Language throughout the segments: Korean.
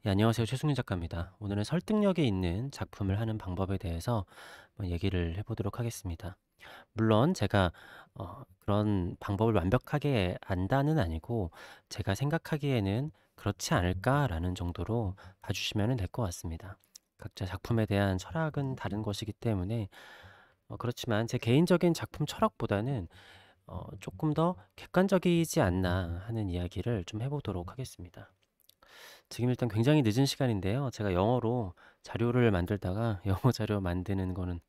네, 안녕하세요. 최승윤 작가입니다. 오늘은 설득력이 있는 작품을 하는 방법에 대해서 한번 얘기를 해보도록 하겠습니다. 물론 제가 그런 방법을 완벽하게 안다는 아니고 제가 생각하기에는 그렇지 않을까라는 정도로 봐주시면 될 것 같습니다. 각자 작품에 대한 철학은 다른 것이기 때문에 그렇지만 제 개인적인 작품 철학보다는 조금 더 객관적이지 않나 하는 이야기를 좀 해보도록 하겠습니다. 지금 일단 굉장히 늦은 시간인데요. 제가 영어로 자료를 만들다가 영어 자료 만드는 거는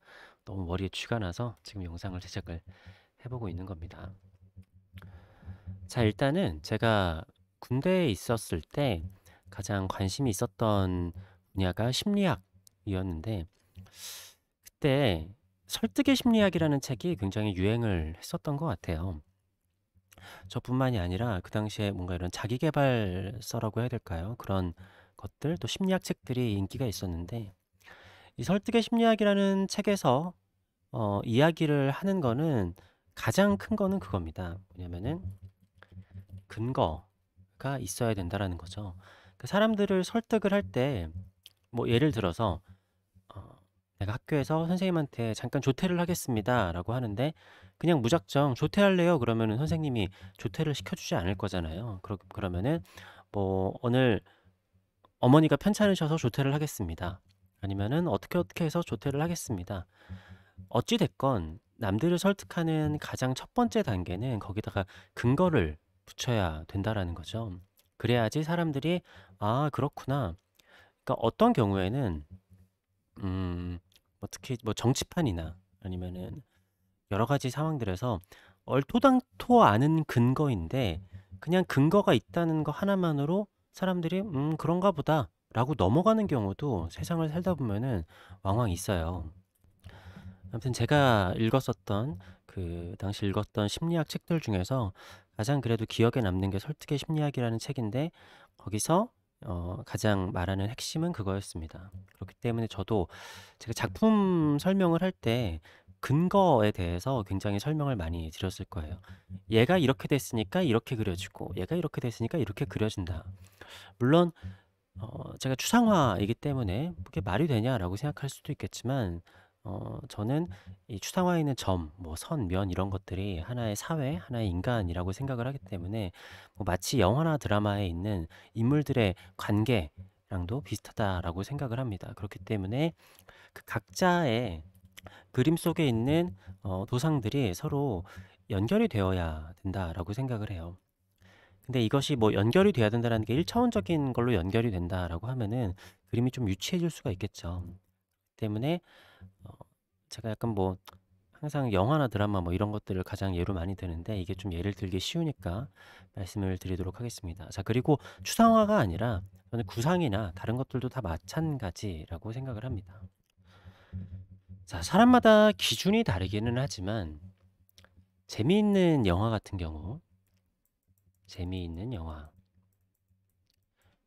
너무 머리에 쥐가 나서 지금 영상을 제작을 해보고 있는 겁니다. 자, 일단은 제가 군대에 있었을 때 가장 관심이 있었던 분야가 심리학이었는데 그때 설득의 심리학이라는 책이 굉장히 유행을 했었던 것 같아요. 저뿐만이 아니라 그 당시에 뭔가 이런 자기계발서라고 해야 될까요? 그런 것들 또 심리학 책들이 인기가 있었는데 이 설득의 심리학이라는 책에서 이야기를 하는 거는 가장 큰 거는 그겁니다. 뭐냐면은 근거가 있어야 된다라는 거죠. 그 사람들을 설득을 할 때 뭐 예를 들어서 어, 내가 학교에서 선생님한테 잠깐 조퇴를 하겠습니다라고 하는데 그냥 무작정 조퇴할래요? 그러면은 선생님이 조퇴를 시켜주지 않을 거잖아요. 그러면은 뭐 오늘 어머니가 편찮으셔서 조퇴를 하겠습니다. 아니면은 어떻게 해서 조퇴를 하겠습니다. 어찌 됐건 남들을 설득하는 가장 첫 번째 단계는 거기다가 근거를 붙여야 된다라는 거죠. 그래야지 사람들이 아, 그렇구나. 그러니까 어떤 경우에는 뭐 특히 뭐 정치판이나 아니면은 여러 가지 상황들에서 얼토당토 않은 근거인데 그냥 근거가 있다는 거 하나만으로 사람들이 그런가 보다라고 넘어가는 경우도 세상을 살다 보면은 왕왕 있어요. 아무튼 제가 읽었었던 그 당시 읽었던 심리학 책들 중에서 가장 그래도 기억에 남는 게 설득의 심리학이라는 책인데 거기서 가장 말하는 핵심은 그거였습니다. 그렇기 때문에 저도 제가 작품 설명을 할 때 근거에 대해서 굉장히 설명을 많이 드렸을 거예요. 얘가 이렇게 됐으니까 이렇게 그려지고 얘가 이렇게 됐으니까 이렇게 그려진다. 물론 제가 추상화이기 때문에 그게 말이 되냐라고 생각할 수도 있겠지만 저는 이 추상화에 있는 점, 뭐 선, 면 이런 것들이 하나의 사회, 하나의 인간이라고 생각을 하기 때문에 뭐 마치 영화나 드라마에 있는 인물들의 관계랑도 비슷하다라고 생각을 합니다. 그렇기 때문에 그 각자의 그림 속에 있는 도상들이 서로 연결이 되어야 된다라고 생각을 해요. 근데 이것이 뭐 연결이 돼야 된다라는 게 1차원적인 걸로 연결이 된다라고 하면은 그림이 좀 유치해질 수가 있겠죠. 때문에 어 제가 약간 뭐 항상 영화나 드라마 뭐 이런 것들을 가장 예로 많이 드는데 이게 좀 예를 들기 쉬우니까 말씀을 드리도록 하겠습니다. 자, 그리고 추상화가 아니라 저는 구상이나 다른 것들도 다 마찬가지라고 생각을 합니다. 자, 사람마다 기준이 다르기는 하지만 재미있는 영화 같은 경우 재미있는 영화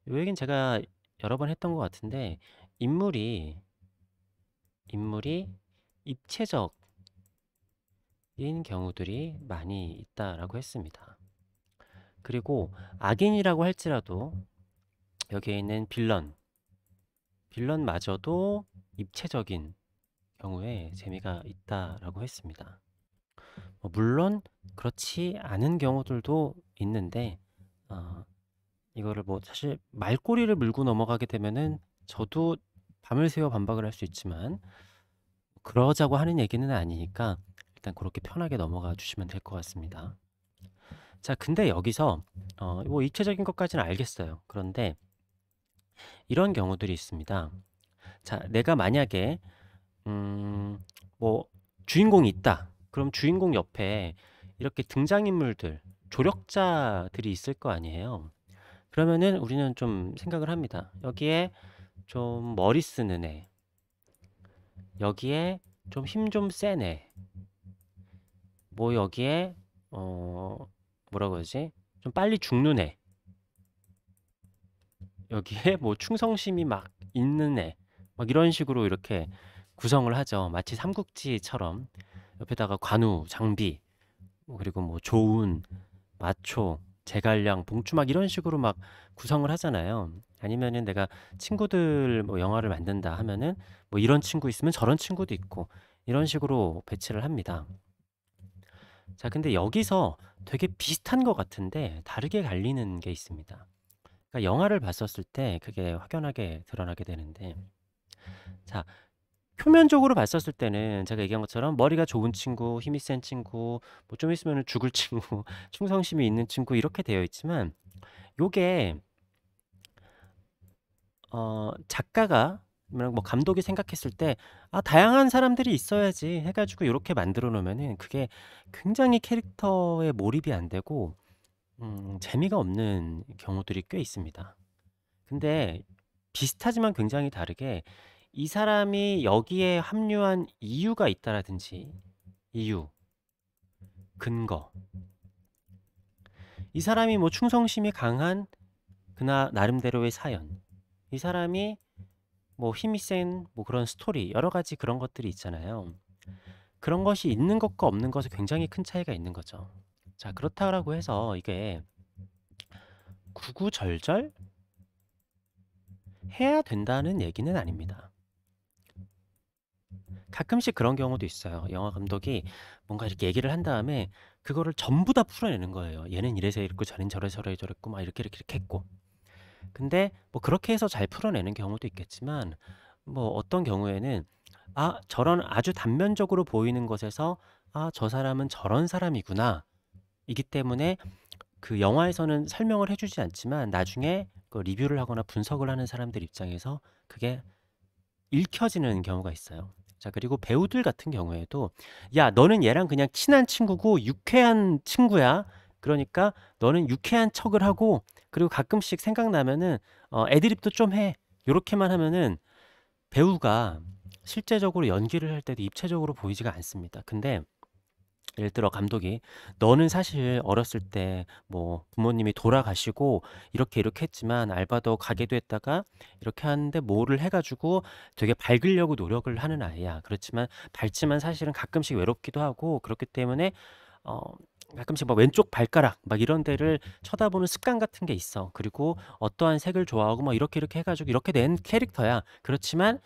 요 얘기는 제가 여러 번 했던 것 같은데 인물이 인물이 입체적인 경우들이 많이 있다라고 했습니다. 그리고 악인이라고 할지라도 여기에 있는 빌런마저도 입체적인 경우에 재미가 있다라고 했습니다. 물론 그렇지 않은 경우들도 있는데 어, 이거를 뭐 사실 말꼬리를 물고 넘어가게 되면은 저도 밤을 새워 반박을 할 수 있지만 그러자고 하는 얘기는 아니니까 일단 그렇게 편하게 넘어가 주시면 될 것 같습니다. 자, 근데 여기서 뭐 입체적인 것까지는 알겠어요. 그런데 이런 경우들이 있습니다. 자, 내가 만약에 음, 뭐 주인공이 있다. 그럼 주인공 옆에 이렇게 등장인물들, 조력자들이 있을 거 아니에요. 그러면은 우리는 좀 생각을 합니다. 여기에 좀 머리 쓰는 애, 여기에 좀 힘 좀 센 애, 뭐 여기에 어 뭐라고 그러지? 좀 빨리 죽는 애, 여기에 뭐 충성심이 막 있는 애, 막 이런 식으로 이렇게 구성을 하죠. 마치 삼국지처럼 옆에다가 관우, 장비, 뭐 그리고 뭐 조운, 마초, 제갈량, 봉추 막 이런 식으로 막 구성을 하잖아요. 아니면은 내가 친구들 뭐 영화를 만든다 하면은 뭐 이런 친구 있으면 저런 친구도 있고 이런 식으로 배치를 합니다. 자, 근데 여기서 되게 비슷한 것 같은데 다르게 갈리는 게 있습니다. 그러니까 영화를 봤었을 때 그게 확연하게 드러나게 되는데, 자, 표면적으로 봤었을 때는 제가 얘기한 것처럼 머리가 좋은 친구, 힘이 센 친구, 뭐 좀 있으면 죽을 친구, 충성심이 있는 친구 이렇게 되어 있지만 요게 작가가 뭐 감독이 생각했을 때 다양한 사람들이 있어야지 해가지고 이렇게 만들어 놓으면은 그게 굉장히 캐릭터에 몰입이 안 되고 재미가 없는 경우들이 꽤 있습니다. 근데 비슷하지만 굉장히 다르게 이 사람이 여기에 합류한 이유가 있다라든지 이유, 근거, 이 사람이 뭐 충성심이 강한 그나 나름대로의 사연, 이 사람이 뭐 힘이 센 뭐 그런 스토리 여러 가지 그런 것들이 있잖아요. 그런 것이 있는 것과 없는 것에 굉장히 큰 차이가 있는 거죠. 자, 그렇다고 해서 이게 구구절절 해야 된다는 얘기는 아닙니다. 가끔씩 그런 경우도 있어요. 영화 감독이 뭔가 이렇게 얘기를 한 다음에 그거를 전부 다 풀어내는 거예요. 얘는 이래서 이랬고 저는 저래서 저랬고 막 이렇게 했고. 근데 뭐 그렇게 해서 잘 풀어내는 경우도 있겠지만 뭐 어떤 경우에는 저런 아주 단면적으로 보이는 것에서 저 사람은 저런 사람이구나. 이기 때문에 그 영화에서는 설명을 해주지 않지만 나중에 그 리뷰를 하거나 분석을 하는 사람들 입장에서 그게 읽혀지는 경우가 있어요. 자, 그리고 배우들 같은 경우에도 야, 너는 얘랑 그냥 친한 친구고 유쾌한 친구야. 그러니까 너는 유쾌한 척을 하고 그리고 가끔씩 생각나면은 애드립도 좀 해. 요렇게만 하면은 배우가 실제적으로 연기를 할 때도 입체적으로 보이지가 않습니다. 근데 예를 들어 감독이 너는 사실 어렸을 때 뭐 부모님이 돌아가시고 이렇게 했지만 알바도 가게도 했다가 이렇게 하는데 뭐를 해가지고 되게 밝으려고 노력을 하는 아이야. 그렇지만 밝지만 사실은 가끔씩 외롭기도 하고 그렇기 때문에 어 가끔씩 막 왼쪽 발가락 막 이런 데를 쳐다보는 습관 같은 게 있어. 그리고 어떠한 색을 좋아하고 뭐 이렇게 해가지고 이렇게 낸 캐릭터야. 그렇지만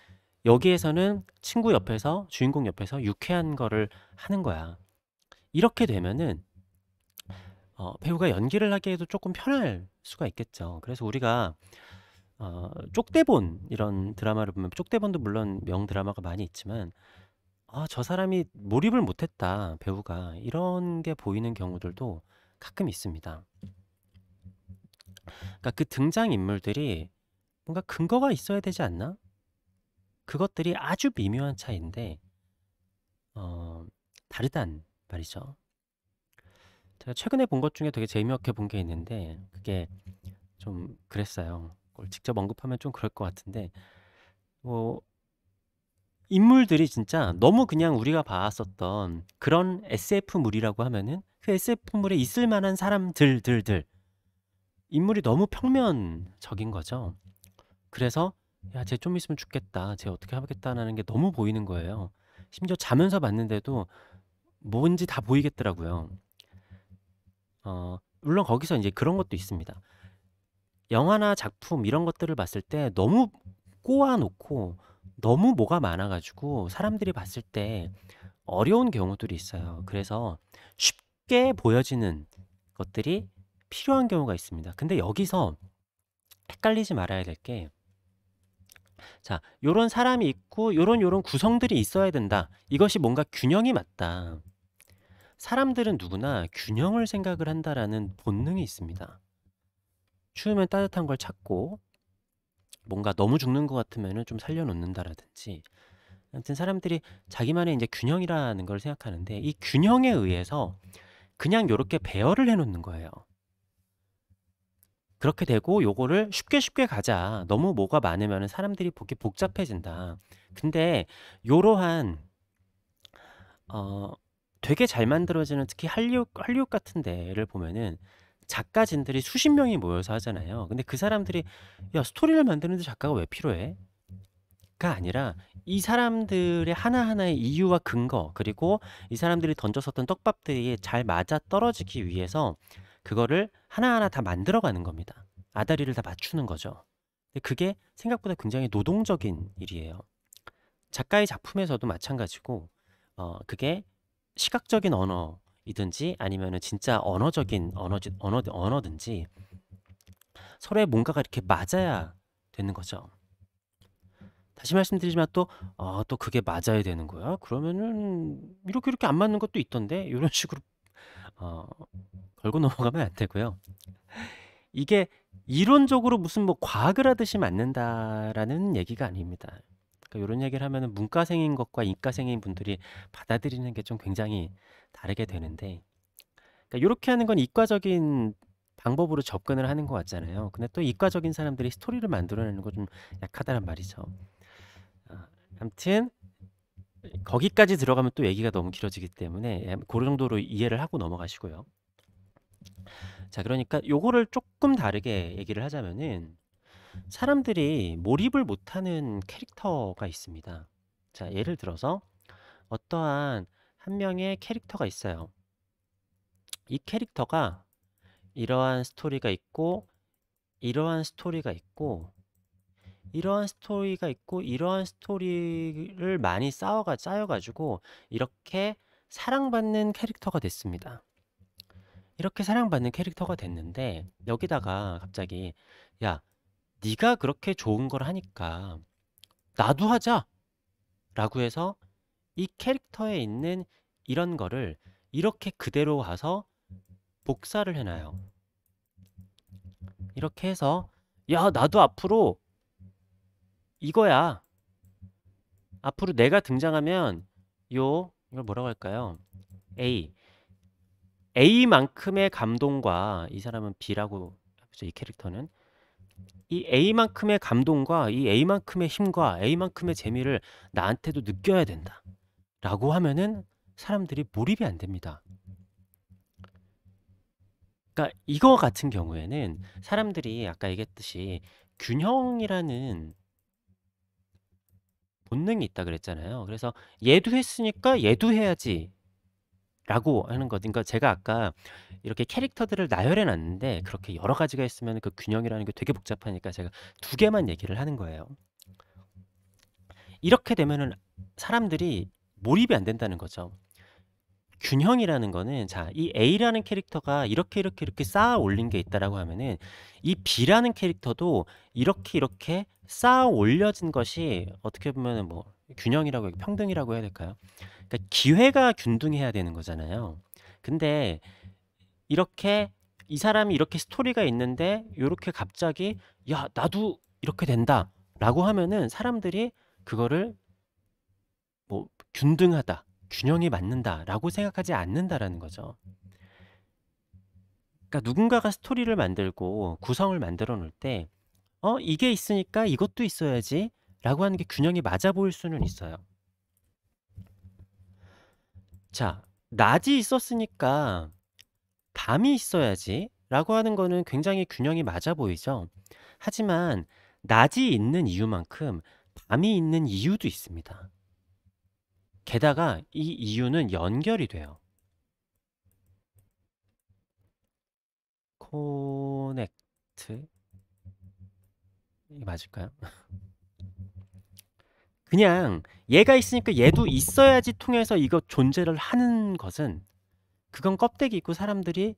여기에서는 친구 옆에서 주인공 옆에서 유쾌한 거를 하는 거야. 이렇게 되면은 배우가 연기를 하기에도 조금 편할 수가 있겠죠. 그래서 우리가 쪽대본 이런 드라마를 보면 쪽대본도 물론 명드라마가 많이 있지만 저 사람이 몰입을 못했다 배우가 이런 게 보이는 경우들도 가끔 있습니다. 그러니까 그 등장인물들이 뭔가 근거가 있어야 되지 않나? 그것들이 아주 미묘한 차이인데 다르단 말이죠. 제가 최근에 본 것 중에 되게 재미있게 본 게 있는데 그게 좀 그랬어요. 그걸 직접 언급하면 좀 그럴 것 같은데 뭐 인물들이 진짜 너무 그냥 우리가 봤었던 그런 SF물이라고 하면은 그 SF물에 있을 만한 사람들들 인물이 너무 평면적인 거죠. 그래서 야, 쟤 좀 있으면 죽겠다. 쟤 어떻게 하겠다라는 게 너무 보이는 거예요. 심지어 자면서 봤는데도 뭔지 다 보이겠더라고요. 물론 거기서 이제 그런 것도 있습니다. 영화나 작품 이런 것들을 봤을 때 너무 꼬아 놓고 너무 뭐가 많아 가지고 사람들이 봤을 때 어려운 경우들이 있어요. 그래서 쉽게 보여지는 것들이 필요한 경우가 있습니다. 근데 여기서 헷갈리지 말아야 될 게 자, 요런 사람이 있고 요런 구성들이 있어야 된다. 이것이 뭔가 균형이 맞다. 사람들은 누구나 균형을 생각을 한다라는 본능이 있습니다. 추우면 따뜻한 걸 찾고 뭔가 너무 죽는 것 같으면은 좀 살려놓는다라든지 아무튼 사람들이 자기만의 이제 균형이라는 걸 생각하는데 이 균형에 의해서 그냥 요렇게 배열을 해 놓는 거예요. 그렇게 되고 요거를 쉽게 가자. 너무 뭐가 많으면 사람들이 보기 복잡해진다. 근데 요러한 어 되게 잘 만들어지는 특히 할리우드 같은 데를 보면은 작가진들이 수십 명이 모여서 하잖아요. 근데 그 사람들이 야, 스토리를 만드는데 작가가 왜 필요해? 가 아니라 이 사람들의 하나하나의 이유와 근거 그리고 이 사람들이 던졌었던 떡밥들이 잘 맞아 떨어지기 위해서 그거를 하나하나 다 만들어가는 겁니다. 아다리를 다 맞추는 거죠. 근데 그게 생각보다 굉장히 노동적인 일이에요. 작가의 작품에서도 마찬가지고 그게 시각적인 언어이든지 아니면은 진짜 언어든지 서로의 뭔가가 이렇게 맞아야 되는 거죠. 다시 말씀드리지만 또 그게 맞아야 되는 거야? 그러면은 이렇게 안 맞는 것도 있던데 이런 식으로 어, 걸고 넘어가면 안 되고요. 이게 이론적으로 무슨 뭐 과학을 하듯이 맞는다라는 얘기가 아닙니다. 그러니까 이런 얘기를 하면은 문과생인 것과 이과생인 분들이 받아들이는 게 좀 굉장히 다르게 되는데, 그러니까 이렇게 하는 건 이과적인 방법으로 접근을 하는 것 같잖아요. 근데 또 이과적인 사람들이 스토리를 만들어내는 거 좀 약하다는 말이죠. 아무튼 거기까지 들어가면 또 얘기가 너무 길어지기 때문에 그 정도로 이해를 하고 넘어가시고요. 자, 그러니까 요거를 조금 다르게 얘기를 하자면은 사람들이 몰입을 못하는 캐릭터가 있습니다. 자, 예를 들어서 어떠한 한 명의 캐릭터가 있어요. 이 캐릭터가 이러한 스토리가 있고 이러한 스토리가 있고 이러한 스토리가 있고 이러한 스토리를 많이 쌓여가지고 이렇게 사랑받는 캐릭터가 됐습니다. 이렇게 사랑받는 캐릭터가 됐는데 여기다가 갑자기 야, 네가 그렇게 좋은 걸 하니까 나도 하자 라고 해서 이 캐릭터에 있는 이런 거를 이렇게 그대로 와서 복사를 해놔요. 이렇게 해서 야, 나도 앞으로 이거야. 앞으로 내가 등장하면 이걸 뭐라고 할까요? A. A만큼의 감동과 이 사람은 B라고 하죠. 이 캐릭터는 이 A만큼의 감동과 이 A만큼의 힘과 A만큼의 재미를 나한테도 느껴야 된다. 라고 하면은 사람들이 몰입이 안 됩니다. 그러니까 이거 같은 경우에는 사람들이 아까 얘기했듯이 균형이라는 본능이 있다 그랬잖아요. 그래서 얘도 했으니까 얘도 해야지 라고 하는 거. 그러니까 제가 아까 이렇게 캐릭터들을 나열해 놨는데 그렇게 여러 가지가 있으면 그 균형이라는 게 되게 복잡하니까 제가 두 개만 얘기를 하는 거예요. 이렇게 되면은 사람들이 몰입이 안 된다는 거죠. 균형이라는 거는 자, 이 A라는 캐릭터가 이렇게 쌓아 올린 게 있다라고 하면은 이 B라는 캐릭터도 이렇게 쌓아 올려진 것이 어떻게 보면은 뭐 균형이라고 평등이라고 해야 될까요? 그러니까 기회가 균등해야 되는 거잖아요. 근데 이렇게 이 사람이 이렇게 스토리가 있는데 요렇게 갑자기 야, 나도 이렇게 된다라고 하면은 사람들이 그거를 뭐 균등하다, 균형이 맞는다라고 생각하지 않는다라는 거죠. 그러니까 누군가가 스토리를 만들고 구성을 만들어 놓을 때 이게 있으니까 이것도 있어야지 라고 하는 게 균형이 맞아 보일 수는 있어요. 자, 낮이 있었으니까 밤이 있어야지 라고 하는 거는 굉장히 균형이 맞아 보이죠. 하지만 낮이 있는 이유만큼 밤이 있는 이유도 있습니다. 게다가 이 이유는 연결이 돼요. 코넥트 이게 맞을까요? 그냥 얘가 있으니까 얘도 있어야지 통해서 이거 존재를 하는 것은 그건 껍데기 있고 사람들이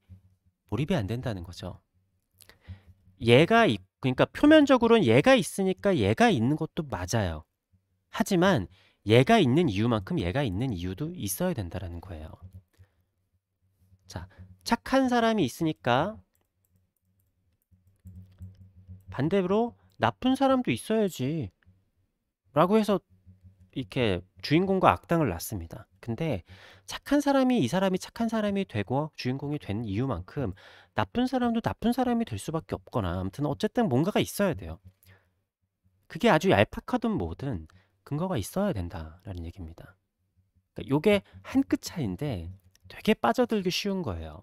몰입이 안 된다는 거죠. 그러니까 표면적으로는 얘가 있으니까 얘가 있는 것도 맞아요. 하지만 얘가 있는 이유만큼 얘가 있는 이유도 있어야 된다는 거예요. 자, 착한 사람이 있으니까 반대로 나쁜 사람도 있어야지 라고 해서 이렇게 주인공과 악당을 낳습니다. 근데 이 사람이 착한 사람이 되고 주인공이 된 이유만큼 나쁜 사람도 나쁜 사람이 될 수밖에 없거나 아무튼 어쨌든 뭔가가 있어야 돼요. 그게 아주 얄팍하든 뭐든 근거가 있어야 된다라는 얘기입니다. 그러니까 요게 한 끗 차이인데 되게 빠져들기 쉬운 거예요.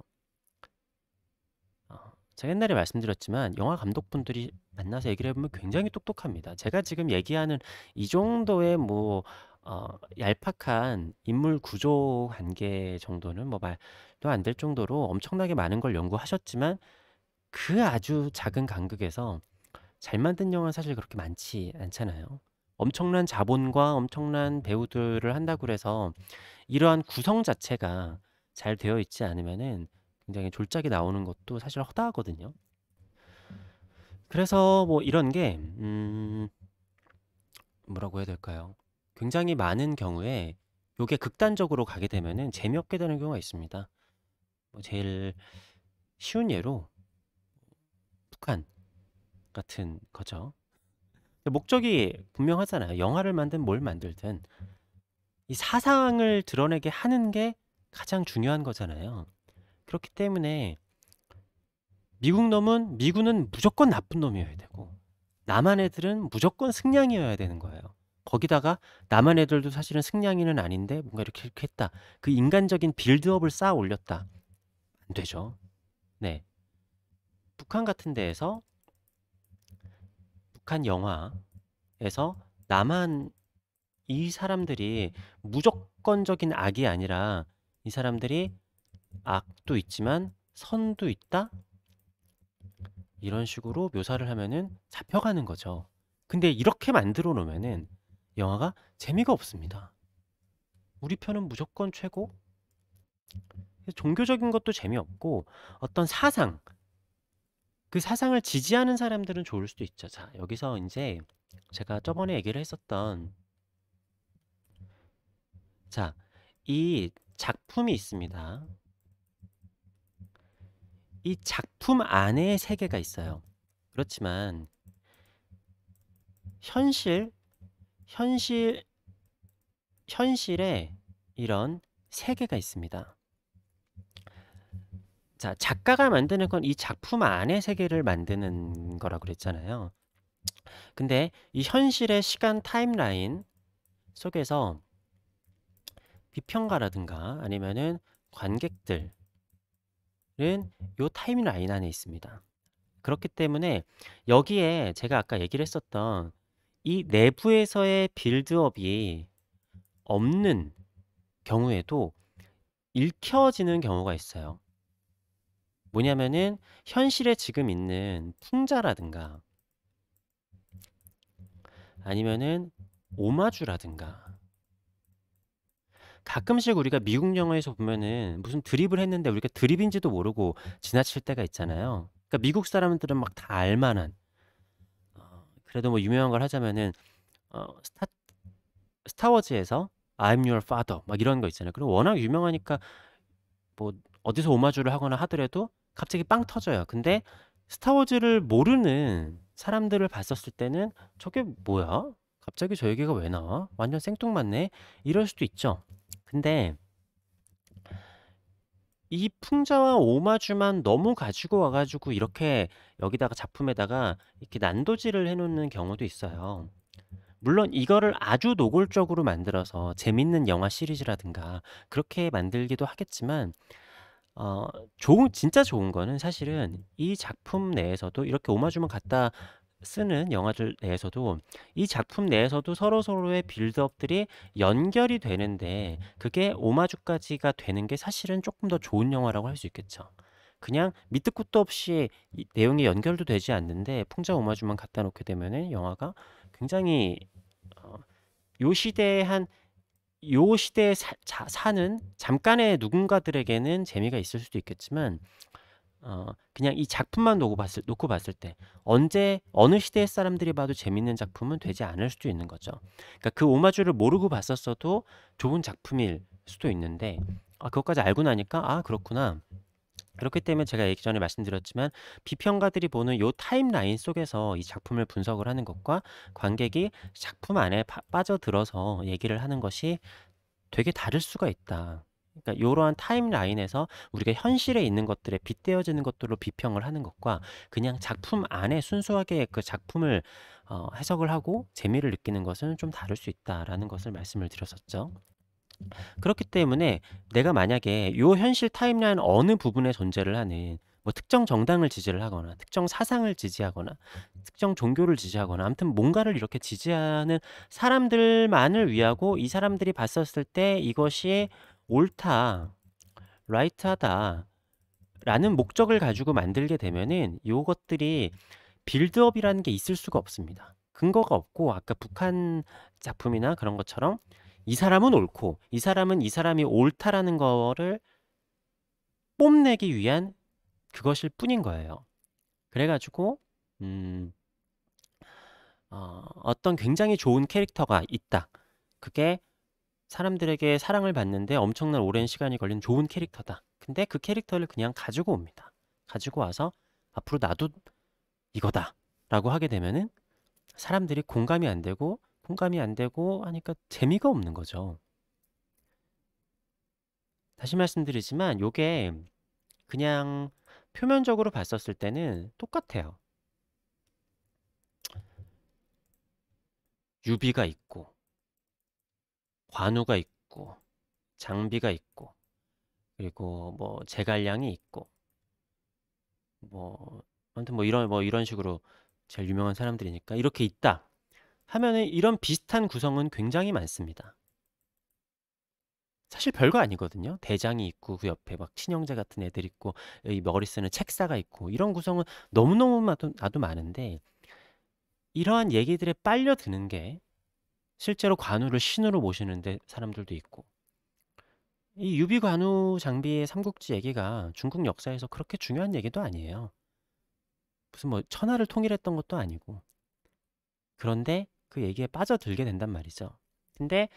제가 옛날에 말씀드렸지만 영화 감독분들이 만나서 얘기를 해보면 굉장히 똑똑합니다. 제가 지금 얘기하는 이 정도의 뭐 얄팍한 인물 구조 관계 정도는 뭐 말도 안 될 정도로 엄청나게 많은 걸 연구하셨지만 그 아주 작은 간극에서 잘 만든 영화는 사실 그렇게 많지 않잖아요. 엄청난 자본과 엄청난 배우들을 한다고 그래서 이러한 구성 자체가 잘 되어 있지 않으면은 굉장히 졸작이 나오는 것도 사실 허다하거든요. 그래서 뭐 이런 게 뭐라고 해야 될까요? 굉장히 많은 경우에 요게 극단적으로 가게 되면은 재미없게 되는 경우가 있습니다. 뭐 제일 쉬운 예로 북한 같은 거죠. 목적이 분명하잖아요. 영화를 만든 뭘 만들든 이 사상을 드러내게 하는 게 가장 중요한 거잖아요. 그렇기 때문에 미군은 무조건 나쁜 놈이어야 되고 남한 애들은 무조건 승냥이어야 되는 거예요. 거기다가 남한 애들도 사실은 승냥이는 아닌데 뭔가 이렇게 했다. 그 인간적인 빌드업을 쌓아 올렸다. 안 되죠. 네. 북한 같은 데에서 북한 영화에서 남한 이 사람들이 무조건적인 악이 아니라 이 사람들이 악도 있지만 선도 있다? 이런 식으로 묘사를 하면은 잡혀가는 거죠. 근데 이렇게 만들어 놓으면은 영화가 재미가 없습니다. 우리 편은 무조건 최고? 종교적인 것도 재미없고 어떤 사상, 그 사상을 지지하는 사람들은 좋을 수도 있죠. 자, 여기서 이제 제가 저번에 얘기를 했었던 자, 이 작품이 있습니다. 이 작품 안에 세계가 있어요. 그렇지만 현실, 현실, 현실에 이런 세계가 있습니다. 자, 작가가 만드는 건 이 작품 안의 세계를 만드는 거라고 그랬잖아요. 근데 이 현실의 시간 타임라인 속에서 비평가라든가 아니면은 관객들은 요 타임라인 안에 있습니다. 그렇기 때문에 여기에 제가 아까 얘기를 했었던 이 내부에서의 빌드업이 없는 경우에도 읽혀지는 경우가 있어요. 뭐냐면은 현실에 지금 있는 풍자라든가 아니면은 오마주라든가 가끔씩 우리가 미국 영화에서 보면은 무슨 드립을 했는데 우리가 드립인지도 모르고 지나칠 때가 있잖아요. 그러니까 미국 사람들은 막 다 알만한 그래도 뭐 유명한 걸 하자면은 어, 스타, 스타워즈에서 I'm your father 막 이런 거 있잖아요. 그리고 워낙 유명하니까 뭐 어디서 오마주를 하거나 하더라도 갑자기 빵 터져요. 근데 스타워즈를 모르는 사람들을 봤었을 때는 저게 뭐야? 갑자기 저 얘기가 왜 나와? 완전 생뚱맞네. 이럴 수도 있죠. 근데 이 풍자와 오마주만 너무 가지고 와가지고 이렇게 여기다가 작품에다가 이렇게 난도질을 해놓는 경우도 있어요. 물론 이거를 아주 노골적으로 만들어서 재밌는 영화 시리즈라든가 그렇게 만들기도 하겠지만 어, 진짜 좋은 거는 사실은 이 작품 내에서도 이렇게 오마주만 갖다 쓰는 영화들 내에서도 이 작품 내에서도 서로서로의 빌드업들이 연결이 되는데 그게 오마주까지가 되는 게 사실은 조금 더 좋은 영화라고 할 수 있겠죠. 그냥 밑도 끝도 없이 내용이 연결도 되지 않는데 풍자 오마주만 갖다 놓게 되면은 영화가 굉장히 어, 요 시대에 요 시대에 사는 잠깐의 누군가들에게는 재미가 있을 수도 있겠지만 그냥 이 작품만 놓고 봤을 때 언제 어느 시대의 사람들이 봐도 재밌는 작품은 되지 않을 수도 있는 거죠. 그러니까 그 오마주를 모르고 봤었어도 좋은 작품일 수도 있는데 그것까지 알고 나니까 그렇구나. 그렇기 때문에 제가 얘기 전에 말씀드렸지만 비평가들이 보는 요 타임라인 속에서 이 작품을 분석을 하는 것과 관객이 작품 안에 빠져들어서 얘기를 하는 것이 되게 다를 수가 있다. 그러니까 이러한 타임라인에서 우리가 현실에 있는 것들에 빗대어지는 것들로 비평을 하는 것과 그냥 작품 안에 순수하게 그 작품을 해석을 하고 재미를 느끼는 것은 좀 다를 수 있다라는 것을 말씀을 드렸었죠. 그렇기 때문에 내가 만약에 요 현실 타임라인 어느 부분에 존재를 하는 뭐 특정 정당을 지지를 하거나 특정 사상을 지지하거나 특정 종교를 지지하거나 아무튼 뭔가를 이렇게 지지하는 사람들만을 위하고 이 사람들이 봤었을 때 이것이 옳다, 라이트하다 라는 목적을 가지고 만들게 되면은 요것들이 빌드업이라는 게 있을 수가 없습니다. 근거가 없고 아까 북한 작품이나 그런 것처럼 이 사람은 옳고 이 사람은 이 사람이 옳다라는 거를 뽐내기 위한 그것일 뿐인 거예요. 그래가지고 음, 어떤 굉장히 좋은 캐릭터가 있다. 그게 사람들에게 사랑을 받는데 엄청난 오랜 시간이 걸린 좋은 캐릭터다. 근데 그 캐릭터를 그냥 가지고 옵니다. 가지고 와서 앞으로 나도 이거다 라고 하게 되면은 사람들이 공감이 안 되고 하니까 재미가 없는 거죠. 다시 말씀드리지만 요게 그냥 표면적으로 봤었을 때는 똑같아요. 유비가 있고 관우가 있고 장비가 있고 그리고 뭐 제갈량이 있고 뭐 아무튼 뭐 이런 식으로 제일 유명한 사람들이니까 이렇게 있다 하면은 이런 비슷한 구성은 굉장히 많습니다. 사실 별거 아니거든요. 대장이 있고 그 옆에 막 친형제 같은 애들 있고 이 머리 쓰는 책사가 있고 이런 구성은 너무너무 나도 많은데 이러한 얘기들에 빨려드는 게 실제로 관우를 신으로 모시는데 사람들도 있고 이 유비 관우 장비의 삼국지 얘기가 중국 역사에서 그렇게 중요한 얘기도 아니에요. 무슨 뭐 천하를 통일했던 것도 아니고 그런데 그 얘기에 빠져들게 된단 말이죠. 근데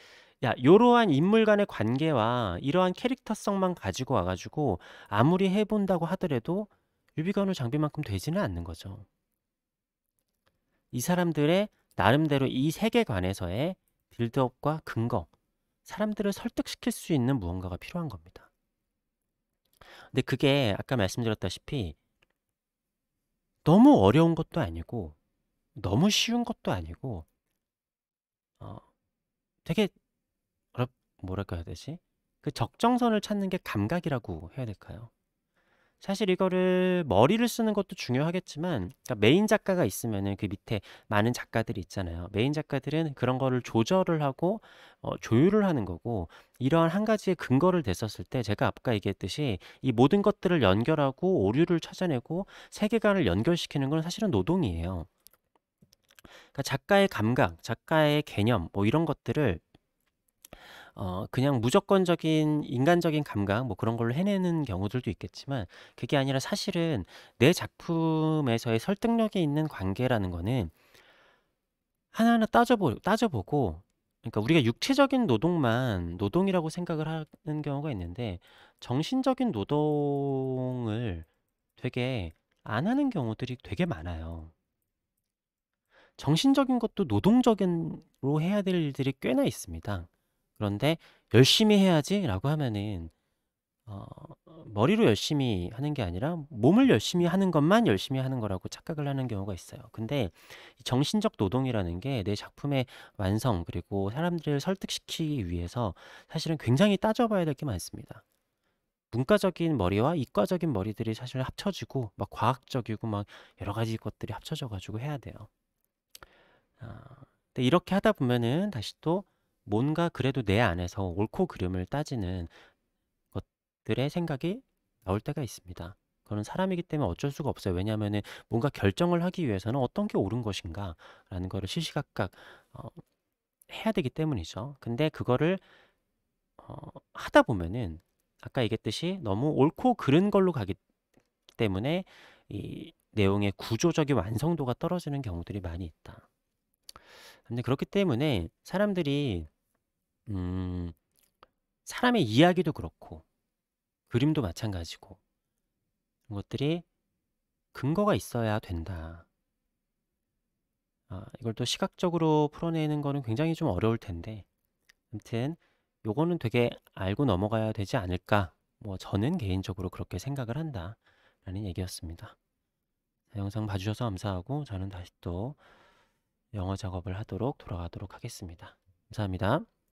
야, 요러한 인물 간의 관계와 이러한 캐릭터성만 가지고 와가지고 아무리 해본다고 하더라도 유비관우 장비만큼 되지는 않는 거죠. 이 사람들의 나름대로 이 세계관에서의 빌드업과 근거, 사람들을 설득시킬 수 있는 무언가가 필요한 겁니다. 근데 그게 아까 말씀드렸다시피 너무 어려운 것도 아니고 너무 쉬운 것도 아니고 어, 되게 뭐랄까 해야 되지? 그 적정선을 찾는 게 감각이라고 해야 될까요? 사실 이거를 머리를 쓰는 것도 중요하겠지만 그러니까 메인 작가가 있으면은 그 밑에 많은 작가들이 있잖아요. 메인 작가들은 그런 거를 조절을 하고 조율을 하는 거고 이러한 한 가지의 근거를 댔었을 때 제가 아까 얘기했듯이 이 모든 것들을 연결하고 오류를 찾아내고 세계관을 연결시키는 건 사실은 노동이에요. 그러니까 작가의 감각, 작가의 개념 뭐 이런 것들을 그냥 무조건적인 인간적인 감각 뭐 그런 걸로 해내는 경우들도 있겠지만 그게 아니라 사실은 내 작품에서의 설득력이 있는 관계라는 거는 하나하나 따져보고 그러니까 우리가 육체적인 노동만 노동이라고 생각을 하는 경우가 있는데 정신적인 노동을 되게 안 하는 경우들이 되게 많아요. 정신적인 것도 노동적으로 해야 될 일들이 꽤나 있습니다. 그런데 열심히 해야지라고 하면은 어, 머리로 열심히 하는 게 아니라 몸을 열심히 하는 것만 열심히 하는 거라고 착각을 하는 경우가 있어요. 근데 이 정신적 노동이라는 게 내 작품의 완성 그리고 사람들을 설득시키기 위해서 사실은 굉장히 따져봐야 될 게 많습니다. 문과적인 머리와 이과적인 머리들이 사실 합쳐지고 막 과학적이고 막 여러 가지 것들이 합쳐져 가지고 해야 돼요. 아, 근데 이렇게 하다 보면은 다시 또 뭔가 그래도 내 안에서 옳고 그름을 따지는 것들의 생각이 나올 때가 있습니다. 그건 사람이기 때문에 어쩔 수가 없어요. 왜냐하면은 뭔가 결정을 하기 위해서는 어떤 게 옳은 것인가라는 거를 시시각각 어, 해야 되기 때문이죠. 근데 그거를 하다 보면은 아까 얘기했듯이 너무 옳고 그른 걸로 가기 때문에 이 내용의 구조적인 완성도가 떨어지는 경우들이 많이 있다. 근데 그렇기 때문에 사람들이 음, 사람의 이야기도 그렇고 그림도 마찬가지고 그런 것들이 근거가 있어야 된다. 이걸 또 시각적으로 풀어내는 거는 굉장히 좀 어려울 텐데 아무튼 요거는 되게 알고 넘어가야 되지 않을까 뭐 저는 개인적으로 그렇게 생각을 한다 라는 얘기였습니다. 영상 봐주셔서 감사하고 저는 다시 또 영어 작업을 하도록 돌아가도록 하겠습니다. 감사합니다.